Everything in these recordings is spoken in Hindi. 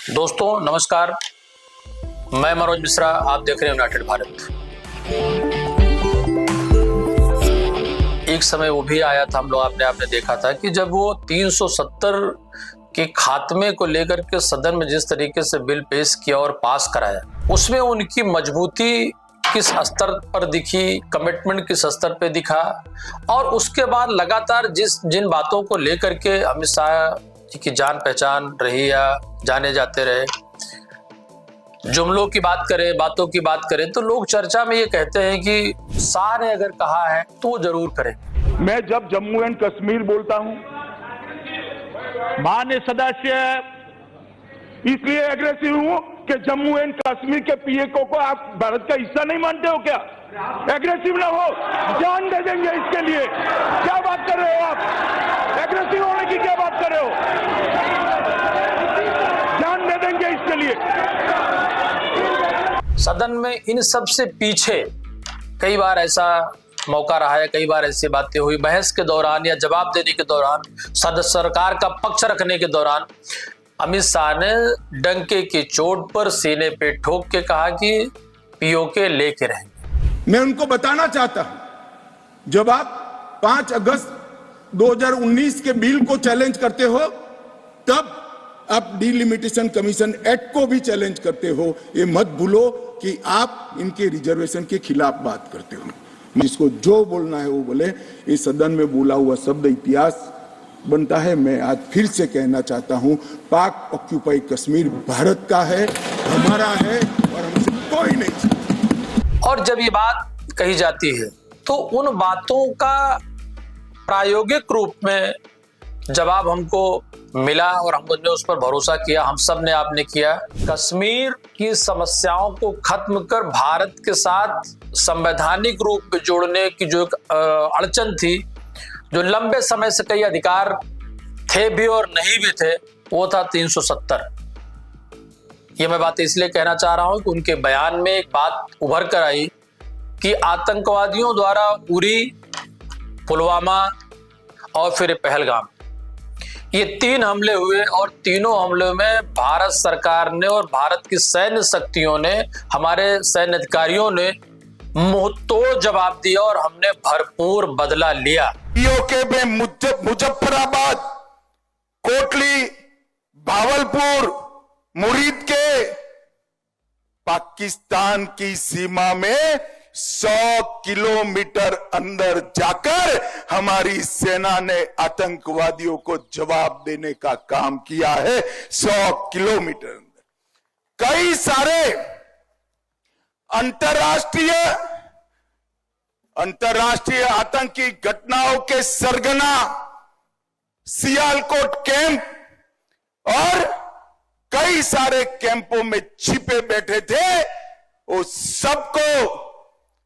दोस्तों नमस्कार, मैं मनोज मिश्रा, आप देख रहे हैं यूनाइटेड भारत। एक समय वो भी आया था, हम लोग आपने देखा था कि जब वो 370 के खात्मे को लेकर के सदन में जिस तरीके से बिल पेश किया और पास कराया, उसमें उनकी मजबूती किस स्तर पर दिखी, कमिटमेंट किस स्तर पे दिखा। और उसके बाद लगातार जिन बातों को लेकर के अमित शाह जी की जान पहचान रही या जाने जाते रहे, जुमलों की बात करें, बातों की बात करें, तो लोग चर्चा में ये कहते हैं कि शाह ने अगर कहा है तो वो जरूर करें। मैं जब जम्मू एंड कश्मीर बोलता हूं, माननीय सदस्य इसलिए एग्रेसिव हूं कि जम्मू एंड कश्मीर के पीएको को आप भारत का हिस्सा नहीं मानते हो क्या? एग्रेसिव ना हो, जान दे देंगे इसके लिए। क्या बात कर रहे हो आप? एग्रेसिव होने की क्या बात कर रहे हो? जान दे देंगे इसके लिए। सदन में इन सब से पीछे कई बार ऐसा मौका रहा है, कई बार ऐसी बातें हुई बहस के दौरान या जवाब देने के दौरान, सरकार का पक्ष रखने के दौरान अमित शाह ने डंके की चोट पर सीने पे ठोक के कहा कि पीओके लेके रहेंगे। मैं उनको बताना चाहता हूं, जब आप 5 अगस्त 2019 के बिल को चैलेंज करते हो, तब आप डिलिमिटेशन कमीशन एक्ट को भी चैलेंज करते हो। ये मत भूलो कि आप इनके रिजर्वेशन के खिलाफ बात करते हो। जिसको जो बोलना है वो बोले। इस सदन में बोला हुआ शब्द इतिहास बनता है। मैं आज फिर से कहना चाहता हूं, पाक ऑक्यूपाई कश्मीर भारत का है, हमारा है और हमसे कोई नहीं। और जब ये बात कही जाती है तो उन बातों का प्रायोगिक रूप में जवाब हमको मिला और हमने उस पर भरोसा किया, हम सब ने, आपने किया। कश्मीर की समस्याओं को खत्म कर भारत के साथ संवैधानिक रूप में जोड़ने की जो एक अड़चन थी, जो लंबे समय से कई अधिकार थे भी और नहीं भी थे, वो था 370। ये मैं बात इसलिए कहना चाह रहा हूं कि उनके बयान में एक बात उभर कर आई कि आतंकवादियों द्वारा उरी, पुलवामा और फिर पहलगाम, ये 3 हमले हुए और तीनों हमलों में भारत सरकार ने और भारत की सैन्य शक्तियों ने, हमारे सैन्य अधिकारियों ने मुंहतोड़ जवाब दिया और हमने भरपूर बदला लिया। पीओके में मुजफ्फराबाद, कोटली, भावलपुर, मुरीद के पाकिस्तान की सीमा में 100 किलोमीटर अंदर जाकर हमारी सेना ने आतंकवादियों को जवाब देने का काम किया है। 100 किलोमीटर अंदर कई सारे अंतरराष्ट्रीय आतंकी घटनाओं के सरगना सियालकोट कैंप और कई सारे कैंपों में छिपे बैठे थे, वो सबको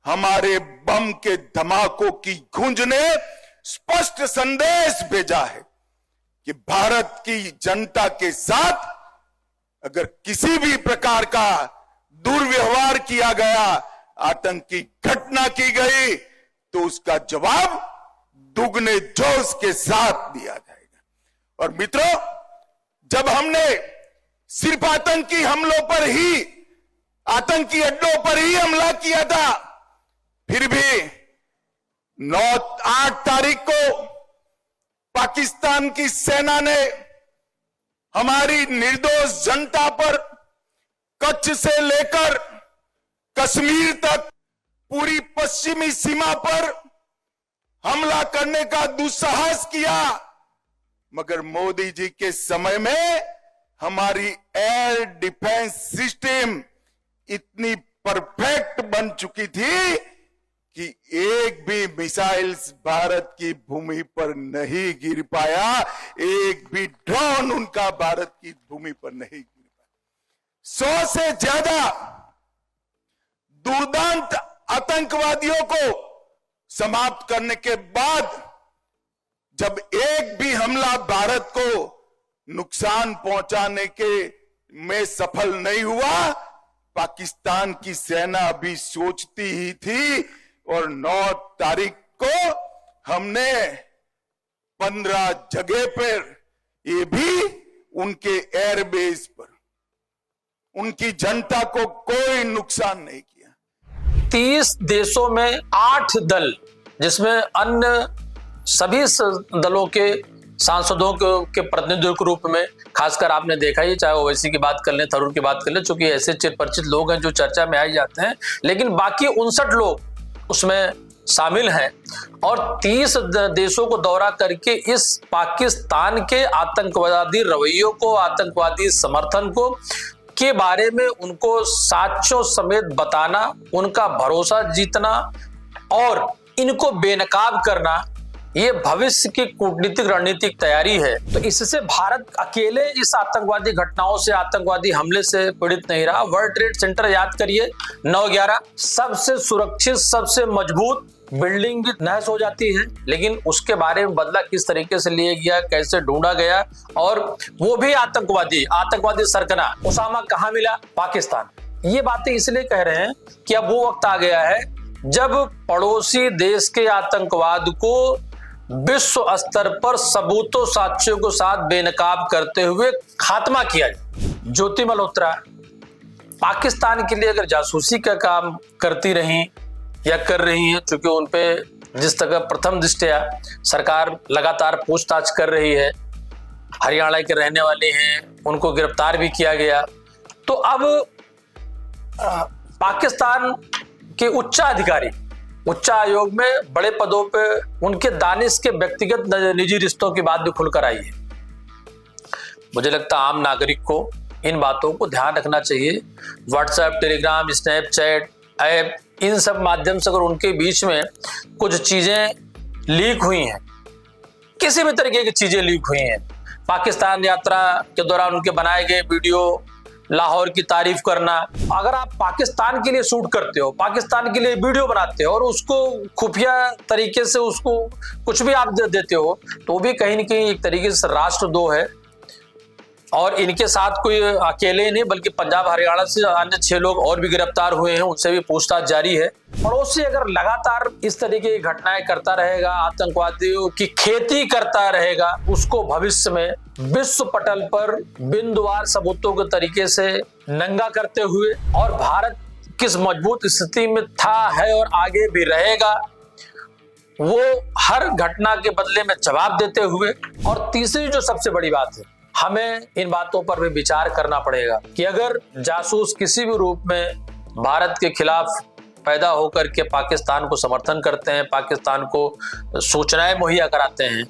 हमारे बम के धमाकों की गूंज ने स्पष्ट संदेश भेजा है कि भारत की जनता के साथ अगर किसी भी प्रकार का दुर्व्यवहार किया गया, आतंकी घटना की गई, तो उसका जवाब दुगने जोश के साथ दिया जाएगा। और मित्रों, जब हमने सिर्फ आतंकी हमलों पर ही, आतंकी अड्डों पर ही हमला किया था, फिर भी 8 तारीख को पाकिस्तान की सेना ने हमारी निर्दोष जनता पर कच्छ से लेकर कश्मीर तक पूरी पश्चिमी सीमा पर हमला करने का दुस्साहस किया। मगर मोदी जी के समय में हमारी एयर डिफेंस सिस्टम इतनी परफेक्ट बन चुकी थी कि एक भी मिसाइल्स भारत की भूमि पर नहीं गिर पाया, एक भी ड्रोन उनका भारत की भूमि पर नहीं गिर पाया। 100 से ज्यादा दुर्दांत आतंकवादियों को समाप्त करने के बाद जब एक भी हमला भारत को नुकसान पहुंचाने के में सफल नहीं हुआ, पाकिस्तान की सेना अभी सोचती ही थी। और 9 तारीख को हमने 15 जगह पर, ये भी उनके एयरबेस पर उनकी जनता को कोई नुकसान नहीं किया। 30 देशों में 8 दल, जिसमें अन्य सभी दलों के सांसदों के प्रतिनिधियों के रूप में, खासकर आपने देखा ही, चाहे ओवैसी की बात कर लें, थरूर की बात कर लें, चूंकि ऐसे चिर परिचित लोग हैं जो चर्चा में आए जाते हैं, लेकिन बाकी 59 लोग उसमें शामिल हैं। और 30 देशों को दौरा करके इस पाकिस्तान के आतंकवादी रवैयों को, आतंकवादी समर्थन को के बारे में उनको साक्ष्यों समेत बताना, उनका भरोसा जीतना और इनको बेनकाब करना, ये भविष्य की कूटनीतिक रणनीतिक तैयारी है। तो इससे भारत अकेले इस आतंकवादी घटनाओं से, आतंकवादी हमले से पीड़ित नहीं रहा। वर्ल्ड ट्रेड सेंटर याद करिए, 9/11 सबसे सुरक्षित, सबसे मजबूत बिल्डिंग नहस हो जाती है, लेकिन उसके बारे में बदला किस तरीके से लिया गया, कैसे ढूंढा गया, और वो भी आतंकवादी सरगना उसामा कहां मिला? पाकिस्तान। ये बातें इसलिए कह रहे हैं कि अब वो वक्त आ गया है जब पड़ोसी देश के आतंकवाद को विश्व स्तर पर सबूतों साक्ष्यों के साथ बेनकाब करते हुए खात्मा किया जाए। ज्योति मल्होत्रा पाकिस्तान के लिए अगर जासूसी का काम करती रही या कर रही हैं, क्योंकि उनपे जिस तरह प्रथम दृष्टया सरकार लगातार पूछताछ कर रही है, हरियाणा के रहने वाले हैं, उनको गिरफ्तार भी किया गया, तो अब पाकिस्तान के उच्च आयोग में बड़े पदों पे उनके दानिश के व्यक्तिगत निजी रिश्तों की बात भी खुलकर आई है। मुझे लगता है आम नागरिक को इन बातों को ध्यान रखना चाहिए। व्हाट्सएप, टेलीग्राम, स्नैपचैट ऐप, इन सब माध्यम से अगर उनके बीच में कुछ चीजें लीक हुई हैं, किसी भी तरीके की चीजें लीक हुई हैं, पाकिस्तान यात्रा के दौरान उनके बनाए गए वीडियो, लाहौर की तारीफ करना, अगर आप पाकिस्तान के लिए शूट करते हो, पाकिस्तान के लिए वीडियो बनाते हो और उसको खुफिया तरीके से उसको कुछ भी आप देते हो, तो भी कहीं ना कहीं एक तरीके से राष्ट्रद्रोह है। और इनके साथ कोई अकेले ही नहीं, बल्कि पंजाब हरियाणा से अन्य 6 लोग और भी गिरफ्तार हुए हैं, उनसे भी पूछताछ जारी है। पड़ोसी अगर लगातार इस तरीके की घटनाएं करता रहेगा, आतंकवादियों की खेती करता रहेगा, उसको भविष्य में विश्व पटल पर बिंदुवार सबूतों के तरीके से नंगा करते हुए, और भारत किस मजबूत स्थिति में था, है और आगे भी रहेगा, वो हर घटना के बदले में जवाब देते हुए। और तीसरी जो सबसे बड़ी बात है, हमें इन बातों पर भी विचार करना पड़ेगा कि अगर जासूस किसी भी रूप में भारत के खिलाफ पैदा होकर के पाकिस्तान को समर्थन करते हैं, पाकिस्तान को सूचनाएं मुहैया कराते हैं,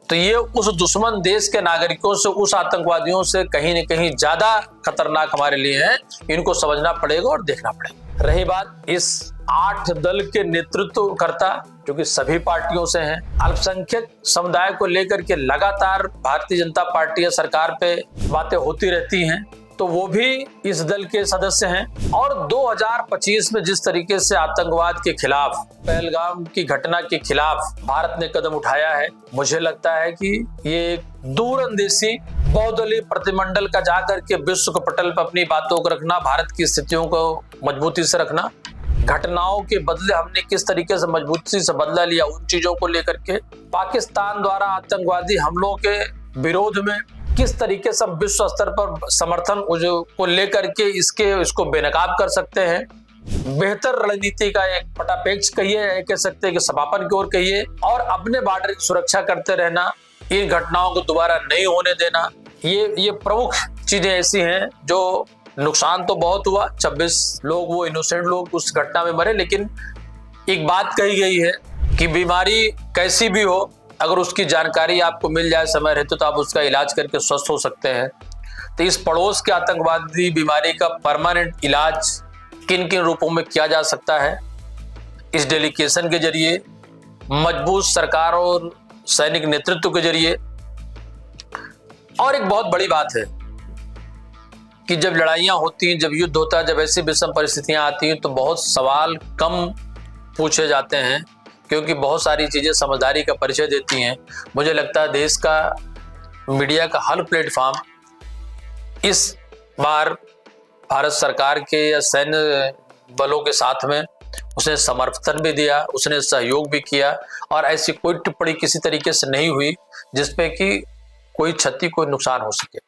तो ये उस दुश्मन देश के नागरिकों से, उस आतंकवादियों से कहीं न कहीं ज्यादा खतरनाक हमारे लिए है। इनको समझना पड़ेगा और देखना पड़ेगा। रही बात इस 8 दल के नेतृत्वकर्ता, जो कि सभी पार्टियों से हैं, अल्पसंख्यक समुदाय को लेकर के लगातार भारतीय जनता पार्टी या सरकार पे बातें होती रहती हैं, तो वो भी इस दल के सदस्य हैं। और 2025 में जिस तरीके से आतंकवाद के खिलाफ, पहलगाम की घटना के खिलाफ भारत ने कदम उठाया है, मुझे लगता है कि ये एक दूरंदेशी बहुदलीय प्रतिमंडल का जाकर के विश्व के पटल पर अपनी बातों को रखना, भारत की स्थितियों को मजबूती से रखना, घटनाओं के बदले हमने किस तरीके से मजबूती से बदला लिया, उन चीजों को लेकर के, पाकिस्तान द्वारा आतंकवादी हमलों के विरोध में किस तरीके से विश्व स्तर पर समर्थन को लेकर के इसको बेनकाब कर सकते हैं। बेहतर रणनीति का एक पटापेक्ष कहिए, कह सकते हैं कि समापन की ओर कहिए, और अपने बॉर्डर की सुरक्षा करते रहना, इन घटनाओं को दोबारा नहीं होने देना, ये प्रमुख चीजें ऐसी हैं। जो नुकसान तो बहुत हुआ, 26 लोग, वो इनोसेंट लोग उस घटना में मरे, लेकिन एक बात कही गई है कि बीमारी कैसी भी हो, अगर उसकी जानकारी आपको मिल जाए समय रहते, तो आप उसका इलाज करके स्वस्थ हो सकते हैं। तो इस पड़ोस के आतंकवादी बीमारी का परमानेंट इलाज किन किन रूपों में किया जा सकता है, इस डेलीगेशन के जरिए, मजबूत सरकार और सैनिक नेतृत्व के जरिए। और एक बहुत बड़ी बात है कि जब लड़ाइयां होती हैं, जब युद्ध होता है, जब ऐसी विषम परिस्थितियां आती हैं, तो बहुत सवाल कम पूछे जाते हैं, क्योंकि बहुत सारी चीजें समझदारी का परिचय देती हैं। मुझे लगता है देश का मीडिया का हर प्लेटफॉर्म इस बार भारत सरकार के या सैन्य बलों के साथ में उसने समर्थन भी दिया, उसने सहयोग भी किया, और ऐसी कोई टिप्पणी किसी तरीके से नहीं हुई जिसपे कि कोई क्षति, कोई नुकसान हो सके।